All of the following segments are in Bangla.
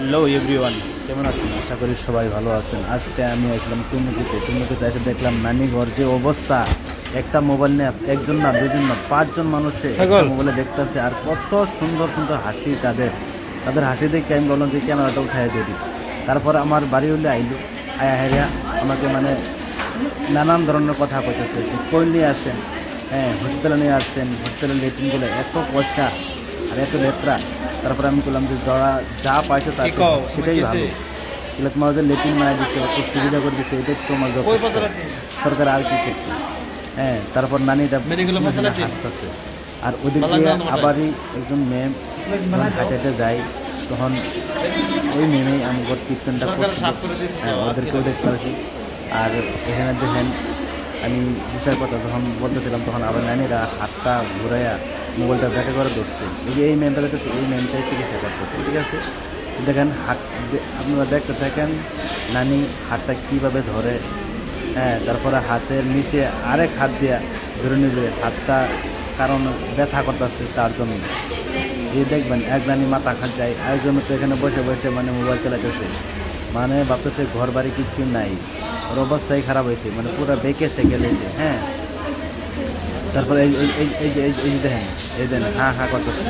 হ্যালো এভরিওয়ান, কেমন আছেন? আশা করি সবাই ভালো আছেন। আজকে আমি আসলাম টুমুকিতে এসে দেখলাম নানি ঘর যে অবস্থা। একটা মোবাইল নিয়ে একজন না, দুজন না, পাঁচজন মানুষে একটা মোবাইলে দেখতেছে। আর কত সুন্দর সুন্দর হাসি তাদের তাদের হাসি দেখে আমি বললাম যে ক্যামেরাটা উঠাই দিই। তারপর আমার বাড়ি হলে আইলো, আয়া হেরিয়া আমাকে মানে নানান ধরনের কথা কইতেছে যে কই নিয়ে আসেন, হ্যাঁ হসপিটালে নিয়ে আসছেন, হসপিটালের লেট্রিনগুলো এত পয়সা আর এত লেট্রা। তারপরে আমি বললাম যে যারা যা পাইছো তার সেটাই ভালো, এগুলো তোমার যে লেট্রিন বানাই দিচ্ছে, অত সুবিধা করে দিচ্ছে, এটাই তো তোমার যথেষ্ট। সরকার আর কি করতো? হ্যাঁ, তারপর নানিটা হাসতেছে। আর ওদিক দিয়ে আবারই একজন ম্যাম যখন হাঁটে হাঁটে যায়, তখন ওই ম্যামেই আমার কীর্তনটা করছিল। হ্যাঁ, ওদেরকেও দেখতে পাচ্ছি। আর এখানে দেখেন আমি বিচার কথা যখন বলতেছিলাম, তখন আবার নানিরা হাতটা ঘুরাইয়া মোবাইলটা ব্যাটে করে ধরছে। এই যে এই ম্যামটা দেখতেছে, এই ম্যামটাই চিকিৎসা করতেছে। ঠিক আছে, দেখেন হাত, আপনারা দেখতে থাকেন নানি হাতটা কীভাবে ধরে। হ্যাঁ, তারপরে হাতের নিচে আরেক হাত দিয়া ধরে নিবে হাতটা, কারণ ব্যথা করতেছে তার জন্য। এই দেখবেন এক নানি মাথা খাট যায়, আরেকজন তো এখানে বসে বসে মানে মোবাইল চালাইতেছে, মানে ভাবতেছে ঘর বাড়ি কিচ্ছু নাই, ওর অবস্থাই খারাপ হয়েছে, মানে পুরো বেঁকেছে গেলেছে। হ্যাঁ, তারপরে এই এই এই এই যে এই যে দেখেন, এই দেখেন হা হা করতেছে,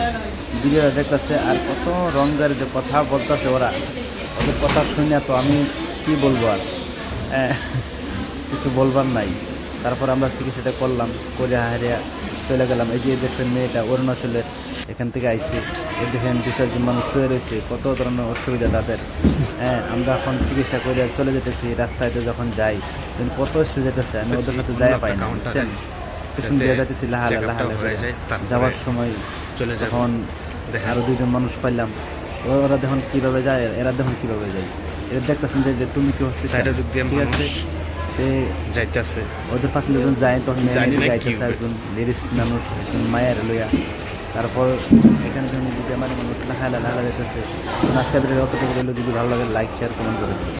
ভিডিওটা দেখতেছে। আর কত রঙের যে কথা বলতেছে ওরা, ওদের কথা শুনে তো আমি কি বলবো আর, হ্যাঁ কিছু বলবার নাই। তারপর আমরা চিকিৎসাটা করলাম, করে হারিয়া চলে গেলাম। এই যে দেখছেন মেয়েটা অরুণাচলের, এখান থেকে আইসে, এই দেখেন দু চারজন মানুষ শুয়ে রয়েছে, কত ধরনের অসুবিধা তাদের। হ্যাঁ, আমরা এখন চিকিৎসা করে চলে যেতেছি, রাস্তায় যখন যাই কত অসুবিধা যেতেছে, আমি ওদের সাথে যাই পাই না, বুঝছেন? পিছন দিয়ে যাইতেছি লাহালে লাহালে, যাওয়ার সময় তখন আরও দুজন মানুষ পাইলাম। ওরা দেখুন কীভাবে যায়, এরা দেখুন কীভাবে যায়। এরা দেখতেছেন যে তুমি কি হচ্ছে, ঠিক আছে, সে যাইতেছে ওদের পাশে যখন যায়, তখন যাইতেছে একজন লেডিস মানুষ, একজন মায়ের লইয়া। তারপর এখানে যখন যদি আমার মানুষ লাহালা লাহালা যাইতেছে। আজকে ভিডিও অতটুকু, যদি ভালো লাগে লাইক শেয়ার কমেন্ট করে দিন।